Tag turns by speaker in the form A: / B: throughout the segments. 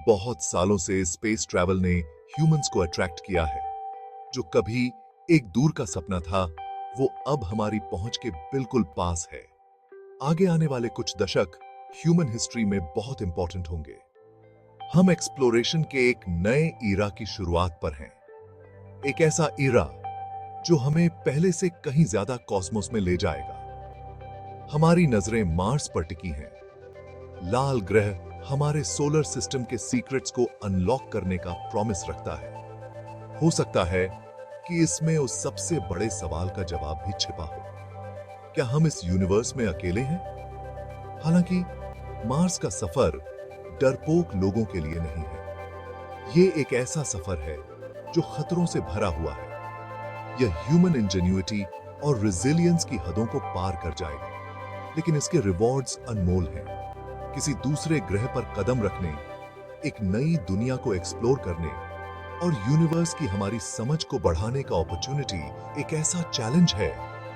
A: बहुत सालों से स्पेस ट्रैवल ने ह्यूमंस को अट्रैक्ट किया है। जो कभी एक दूर का सपना था, वो अब हमारी पहुंच के बिल्कुल पास है। आगे आने वाले कुछ दशक ह्यूमन हिस्ट्री में बहुत इंपॉर्टेंट होंगे। हम एक्सप्लोरेशन के एक नए ईरा की शुरुआत पर हैं। एक ऐसा ईरा जो हमें पहले से कहीं ज्यादा कॉस्मोस में ले जाएगा। हमारी नजरें मार्स पर टिकी हैं। लाल ग्रह हमारे सोलर सिस्टम के सीक्रेट्स को अनलॉक करने का प्रॉमिस रखता है। हो सकता है कि इसमें उस सबसे बड़े सवाल का जवाब भी छिपा हो। क्या हम इस यूनिवर्स में अकेले हैं? हालांकि मार्स का सफर डरपोक लोगों के लिए नहीं है। ये एक ऐसा सफर है जो खतरों से भरा हुआ है। यह ह्यूमन इंजेन्युइटी और रिजिलियंस की हदों को पार कर जाएगा, लेकिन इसके रिवॉर्ड्स अनमोल हैं। किसी दूसरे ग्रह पर कदम रखने, एक नई दुनिया को एक्सप्लोर करने और यूनिवर्स की हमारी समझ को बढ़ाने का अपॉर्चुनिटी एक ऐसा चैलेंज है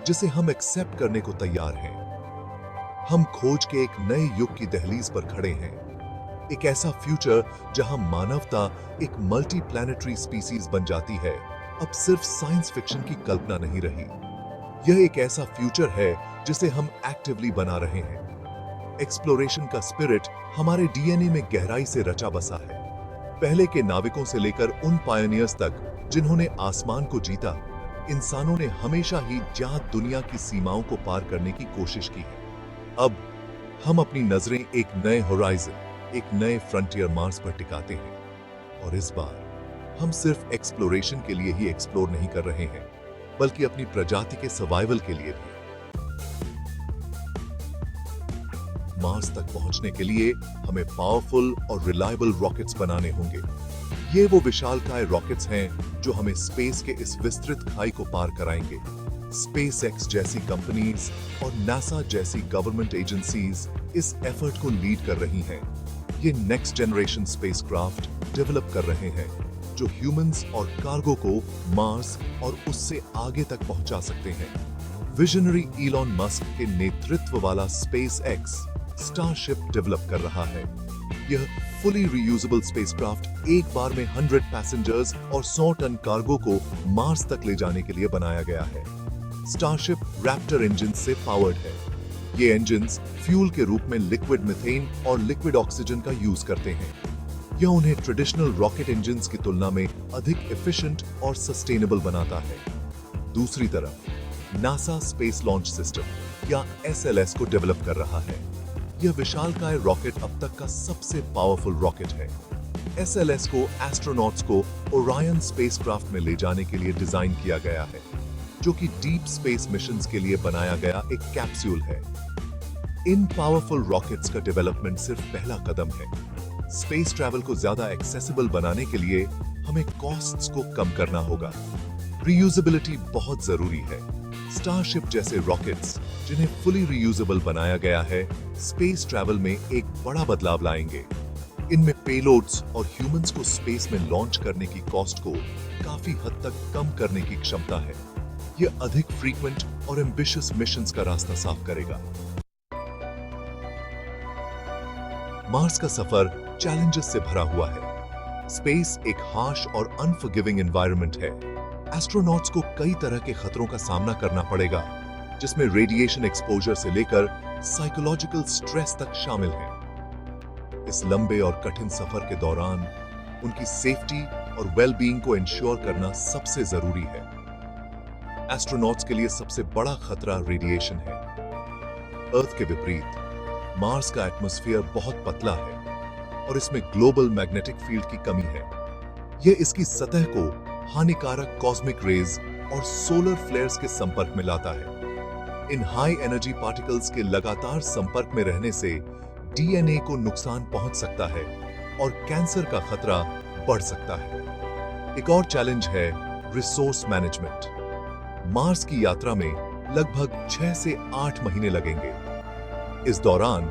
A: जिसे हम एक्सेप्ट करने को तैयार हैं। हम खोज के एक नए युग की दहलीज पर खड़े हैं। एक ऐसा फ्यूचर जहां मानवता एक मल्टी प्लैनेटरी स्पीसीज बन जाती है, अब सिर्फ साइंस फिक्शन की कल्पना नहीं रही। यह एक ऐसा फ्यूचर है जिसे हम एक्टिवली बना रहे हैं। एक्सप्लोरेशन का स्पिरिट हमारे डीएनए में गहराई से रचा बसा है। पहले के नाविकों से लेकर उन पायनियर्स तक जिन्होंने आसमान को जीता, इंसानों ने हमेशा ही जहां दुनिया की सीमाओं को पार करने की कोशिश की है। अब हम अपनी नजरें एक नए होराइजन, एक नए फ्रंटियर मार्स पर टिकाते हैं। और इस बार हम सिर्फ एक्सप्लोरेशन के लिए ही एक्सप्लोर नहीं कर रहे हैं, बल्कि अपनी प्रजाति के सर्वाइवल के लिए भी। मार्स तक पहुंचने के लिए हमें पावरफुल और रिलायबल रॉकेट्स बनाने होंगे। ये वो विशालकाय रॉकेट्स हैं जो हमें स्पेस के इस विस्तृत खाई को पार कराएंगे। स्पेसएक्स जैसी कंपनीज और नासा जैसी गवर्नमेंट एजेंसीज इस एफर्ट को लीड कर रही हैं। ये नेक्स्ट जनरेशन स्पेसक्राफ्ट डेवलप कर रहे हैं जो ह्यूमंस और कार्गो को मार्स और उससे आगे तक पहुंचा सकते हैं। विजनरी इलॉन मस्क के नेतृत्व वाला स्पेसएक्स स्टारशिप डेवलप कर रहा है। यह फुली रीयूजेबल स्पेसक्राफ्ट एक बार में 100 पैसेंजर्स और 100 टन कार्गो को मार्स तक ले जाने के लिए बनाया गया है। स्टारशिप रैप्टर इंजन से पावर्ड है। ये इंजन्स फ्यूल के रूप में लिक्विड मीथेन और लिक्विड ऑक्सीजन का यूज करते हैं। यह उन्हें ट्रेडिशनल रॉकेट इंजन्स की तुलना में अधिक एफिशिएंट और सस्टेनेबल बनाता है। दूसरी तरफ नासा स्पेस लॉन्च सिस्टम या एसएलएस को डेवलप कर रहा है। यह विशालकाय रॉकेट अब तक का सबसे पावरफुल रॉकेट है। एसएलएस को एस्ट्रोनॉट्स को ओरायन स्पेसक्राफ्ट में ले जाने के लिए डिजाइन किया गया है, जो कि डीप स्पेस मिशंस के लिए बनाया गया एक कैप्सूल है। इन पावरफुल रॉकेट्स का डेवलपमेंट सिर्फ पहला कदम है। स्पेस ट्रैवल को ज्यादा एक्सेसिबल बनाने के लिए हमें कॉस्ट्स को कम करना होगा। रीयूजेबिलिटी बहुत जरूरी है। स्टारशिप जैसे रॉकेट्स जिन्हें फुली रीयूजेबल बनाया गया है, स्पेस ट्रैवल में एक बड़ा बदलाव लाएंगे। इनमें पेलोड्स और ह्यूमंस को स्पेस में लॉन्च करने की कॉस्ट को काफी हद तक कम करने की क्षमता है। यह अधिक फ्रीक्वेंट और एम्बिशियस मिशंस का रास्ता साफ करेगा। मार्स का सफर चैलेंजेस से भरा हुआ है। स्पेस एक हार्श और अनफॉरगिविंग एनवायरनमेंट है। एस्ट्रोनॉट्स को कई तरह के खतरों का सामना करना पड़ेगा, जिसमें रेडिएशन एक्सपोजर से लेकर साइकोलॉजिकल स्ट्रेस तक शामिल है। इस लंबे और कठिन सफर के दौरान उनकी सेफ्टी और वेलबीइंग को इंश्योर करना सबसे जरूरी है। एस्ट्रोनॉट्स के लिए सबसे बड़ा खतरा रेडिएशन है। अर्थ के विपरीत मार्स का एटमॉस्फेयर बहुत पतला है और इसमें ग्लोबल मैग्नेटिक फील्ड की कमी है। यह इसकी सतह को हानिकारक कॉस्मिक रेज और सोलर फ्लेयर्स के संपर्क में लाता है। इन हाई एनर्जी पार्टिकल्स के लगातार संपर्क में रहने से डीएनए को नुकसान पहुंच सकता है और कैंसर का खतरा बढ़ सकता है। एक और चैलेंज है रिसोर्स मैनेजमेंट। मार्स की यात्रा में लगभग 6 से 8 महीने लगेंगे। इस दौरान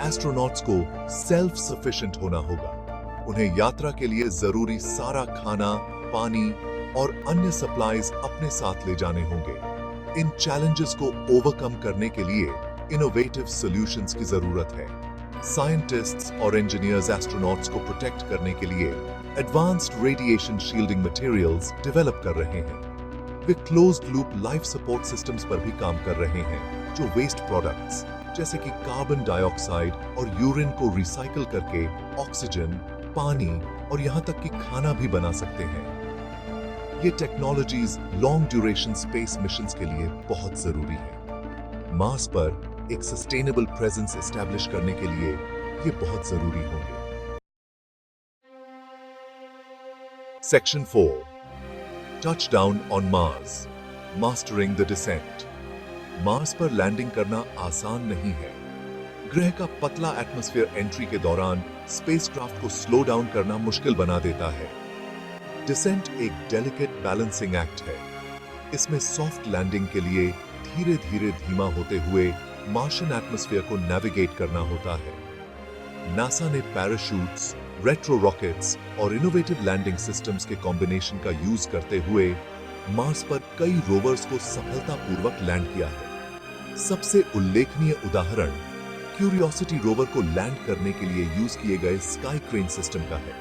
A: एस्ट्रोनॉट्स को सेल्फ सफिशिएंट होना होगा। उन्हें यात्रा के लिए जरूरी सारा खाना, पानी और अन्य सप्लाईज अपने साथ ले जाने होंगे। इन चैलेंजेस को ओवरकम करने के लिए इनोवेटिव सॉल्यूशंस की जरूरत है। साइंटिस्ट्स और इंजीनियर्स एस्ट्रोनॉट्स को प्रोटेक्ट करने के लिए advanced radiation shielding materials develop कर रहे हैं। वे closed loop life support systems पर भी काम कर रहे हैं, जो वेस्ट प्रोडक्ट्स जैसे कि कार्बन डाइऑक्साइड और यूरिन को रिसाइकल करके ऑक्सीजन, पानी और यहां तक कि खाना भी बना सकते हैं। ये technologies long duration space missions के लिए बहुत जरूरी है। मार्स पर एक सस्टेनेबल प्रेजेंस एस्टैब्लिश करने के लिए ये बहुत जरूरी होंगे। Section 4, touchdown on Mars, mastering the descent. Mars पर लैंडिंग करना आसान नहीं है। ग्रह का पतला एटमॉस्फेयर एंट्री के दौरान स्पेसक्राफ्ट को स्लो डाउन करना मुश्किल बना देता है। डिसेंट एक डेलिकेट बैलेंसिंग एक्ट है। इसमें सॉफ्ट लैंडिंग के लिए धीरे धीरे धीमा होते हुए मार्शियन एटमॉस्फेयर को नेविगेट करना होता है। नासा ने पैराशूट्स, रेट्रो रॉकेट्स और इनोवेटिव लैंडिंग सिस्टम्स के कॉम्बिनेशन का यूज करते हुए मार्स पर कई रोवर्स को सफलतापूर्वक लैंड किया है। सबसे उल्लेखनीय उदाहरण क्यूरियोसिटी रोवर को लैंड करने के लिए यूज किए गए स्काई क्रेन सिस्टम का है।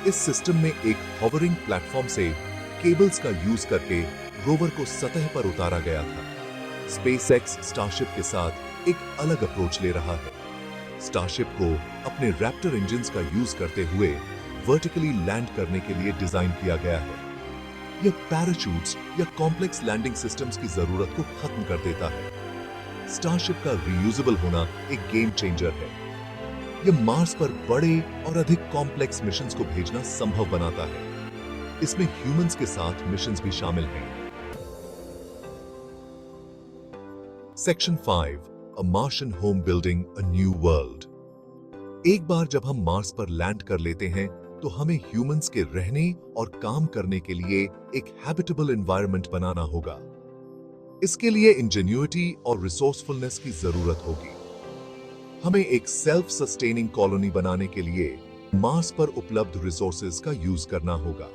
A: इस सिस्टम में एक हॉवरिंग प्लेटफॉर्म से केबल्स का यूज करके रोवर को सतह पर उतारा गया था। स्पेसएक्स स्टारशिप के साथ एक अलग अप्रोच ले रहा है। स्टारशिप को अपने रैप्टर इंजन्स का यूज करते हुए वर्टिकली लैंड करने के लिए डिजाइन किया गया है। यह पैराशूट्स या कॉम्प्लेक्स लैंडिंग सिस्टम्स की जरूरत को खत्म कर देता है। स्टारशिप का रीयूजेबल होना एक गेम चेंजर है। यह मार्स पर बड़े और अधिक कॉम्प्लेक्स मिशंस को भेजना संभव बनाता है। इसमें ह्यूमंस के साथ मिशंस भी शामिल हैं। Section 5, a Martian home building a new world. एक बार जब हम मार्स पर लैंड कर लेते हैं तो हमें ह्यूमंस के रहने और काम करने के लिए एक हैबिटेबल एनवायरनमेंट बनाना होगा। इसके लिए इंजेन्युइटी और रिसोर्सफुलनेस की जरूरत होगी। हमें एक सेल्फ सस्टेनिंग कॉलोनी बनाने के लिए मार्स पर उपलब्ध रिसोर्सेज का यूज करना होगा।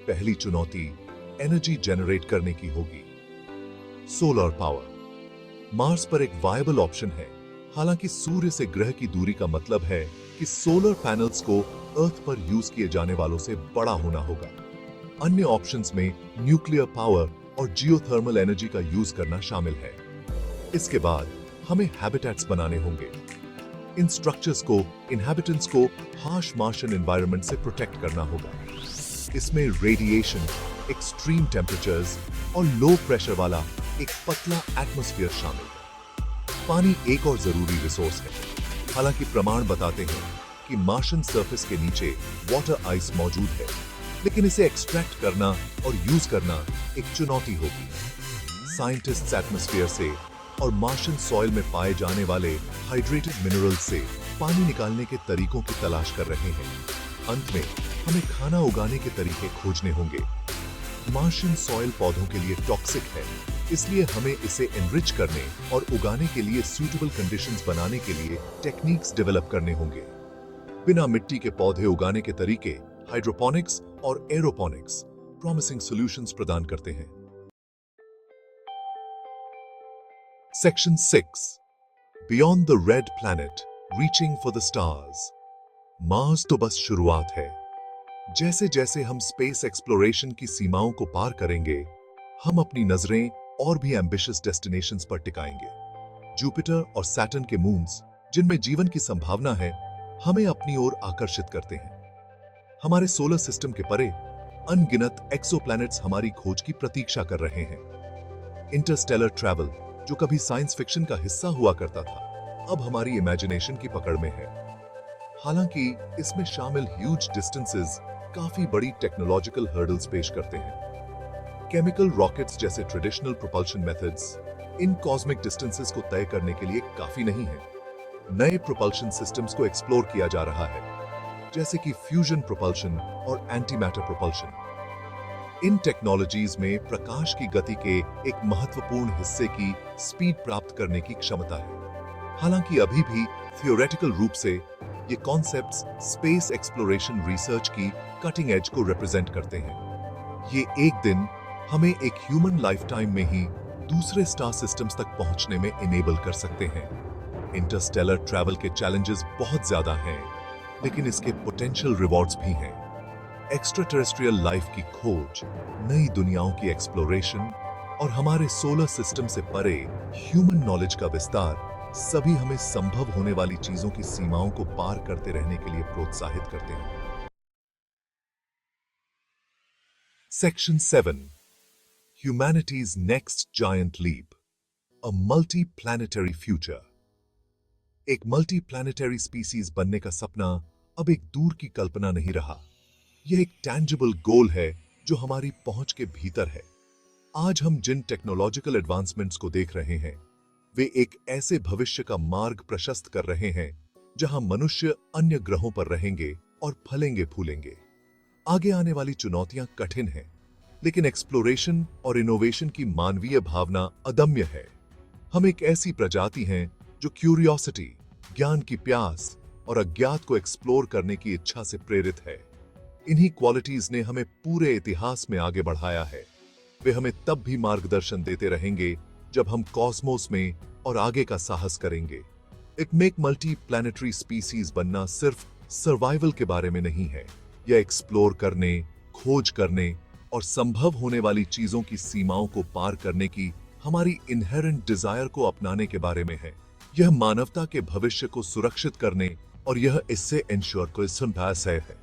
A: पहली चुनौती एनर्जी जनरेट करने की होगी। सोलर पावर मार्स पर एक वायबल ऑप्शन है। हालांकि सूर्य से ग्रह की दूरी का मतलब है कि सोलर पैनल्स को अर्थ पर यूज किए जाने वालों से बड़ा होना होगा। अन्य ऑप्शंस में न्यूक्लियर पावर और जियोथर्मल एनर्जी का यूज करना शामिल है। इसके बाद हमें हैबिटेट्स बनाने होंगे। इन स्ट्रक्चर्स को इनहैबिटेंट्स को हार्श मार्शियन एनवायरनमेंट से प्रोटेक्ट करना होगा। इसमें रेडिएशन, एक्सट्रीम टेम्परेचर्स और लो प्रेशर वाला एक पतला एटमॉस्फेयर शामिल है। पानी एक और जरूरी रिसोर्स है। हालांकि प्रमाण बताते हैं कि मार्शियन सरफेस के नीचे वाटर आइस मौजूद है, लेकिन इसे एक्सट्रैक्ट करना और यूज करना एक चुनौती होगी। साइंटिस्ट्स एटमॉस्फेयर से और मार्शियन सॉइल में पाए जाने वाले हाइड्रेटेड मिनरल्स से पानी निकालने के तरीकों की तलाश कर रहे हैं। अंत में हमें खाना उगाने के तरीके खोजने होंगे। मार्शियन सॉइल पौधों के लिए टॉक्सिक है, इसलिए हमें इसे एनरिच करने और उगाने के लिए सूटेबल कंडीशंस बनाने के लिए टेक्निक्स डेवलप करने होंगे। बिना मिट्टी के पौधे उगाने के तरीके हाइड्रोपोनिक्स और एरोपोनिक्स प्रॉमिसिंग सॉल्यूशंस प्रदान करते हैं। Section 6, beyond the red planet, reaching for the stars. Mars तो बस शुरुआत है। जैसे जैसे हम स्पेस एक्सप्लोरेशन की सीमाओं को पार करेंगे, हम अपनी नजरें और भी एम्बिशियस डेस्टिनेशंस पर टिकाएंगे। जुपिटर और सैटर्न के मून्स, जिनमें जीवन की संभावना है, हमें अपनी ओर आकर्षित करते हैं। हमारे सोलर सिस्टम के परे अनगिनत एक्सोप्लैनेट्स हमारी खोज की प्रतीक्षा कर रहे हैं। इंटरस्टेलर ट्रैवल, जो कभी साइंस फिक्शन का हिस्सा हुआ करता था, अब हमारी इमेजिनेशन की पकड़ में है। हालांकि इसमें शामिल ह्यूज डिस्टेंसेस काफी बड़ी टेक्नोलॉजिकल हर्डल्स पेश करते हैं। केमिकल रॉकेट्स जैसे traditional propulsion methods in cosmic distances को तय करने के लिए काफी नहीं है। नए प्रोपल्शन सिस्टम्स को एक्सप्लोर किया जा रहा है, जैसे कि फ्यूजन प्रोपल्शन और एंटी मैटर प्रोपल्शन। इन टेक्नोलॉजीज में प्रकाश की गति के एक महत्वपूर्ण हिस्से की स्पीड प्राप्त करने की क्षमता है। हालांकि अभी भी थियोरेटिकल रूप से ये कॉन्सेप्ट्स स्पेस एक्सप्लोरेशन रिसर्च की कटिंग एज को रिप्रेजेंट करते हैं। ये एक दिन हमें एक ह्यूमन लाइफ टाइम में ही दूसरे स्टार सिस्टम्स तक पहुंचने में इनेबल कर सकते हैं। इंटरस्टेलर ट्रैवल के चैलेंजेस बहुत ज्यादा हैं, लेकिन इसके पोटेंशियल रिवॉर्ड्स भी हैं। एक्स्ट्रा टेरेस्ट्रियल लाइफ की खोज, नई दुनियाओं की एक्सप्लोरेशन और हमारे सोलर सिस्टम से परे ह्यूमन नॉलेज का विस्तार सभी हमें संभव होने वाली चीजों की सीमाओं को पार करते रहने के लिए प्रोत्साहित करते हैं। Section 7. Humanity's Next Giant Leap. A Multi-Planetary Future. एक मल्टी प्लैनेटरी स्पीसीज बनने का सपना अब एक दूर की कल्पना नहीं रहा। यह एक टैंजिबल गोल है जो हमारी पहुंच के भीतर है। आज हम जिन टेक्नोलॉजिकल एडवांसमेंट्स को देख रहे हैं, वे एक ऐसे भविष्य का मार्ग प्रशस्त कर रहे हैं जहां मनुष्य अन्य ग्रहों पर रहेंगे और फलेंगे फूलेंगे। आगे आने वाली चुनौतियां कठिन हैं, लेकिन एक्सप्लोरेशन और इनोवेशन की मानवीय भावना अदम्य है। हम एक ऐसी प्रजाति हैं जो क्यूरियोसिटी, ज्ञान की प्यास और अज्ञात को एक्सप्लोर करने की इच्छा से प्रेरित है। इन्हीं क्वालिटीज ने हमें पूरे इतिहास में आगे बढ़ाया है। वे हमें तब भी मार्गदर्शन देते रहेंगे जब हम कॉस्मोस में और आगे का साहस करेंगे। एक मेक मल्टी प्लैनेटरी स्पीसीज बनना सिर्फ सर्वाइवल के बारे में नहीं है, यह एक्सप्लोर करने, खोज करने और संभव होने वाली चीजों की सीमाओं को पार करने की हमारी इनहेरेंट डिजायर को अपनाने के बारे में है। यह मानवता के भविष्य को सुरक्षित करने और यह इससे इंश्योर को संभाल है।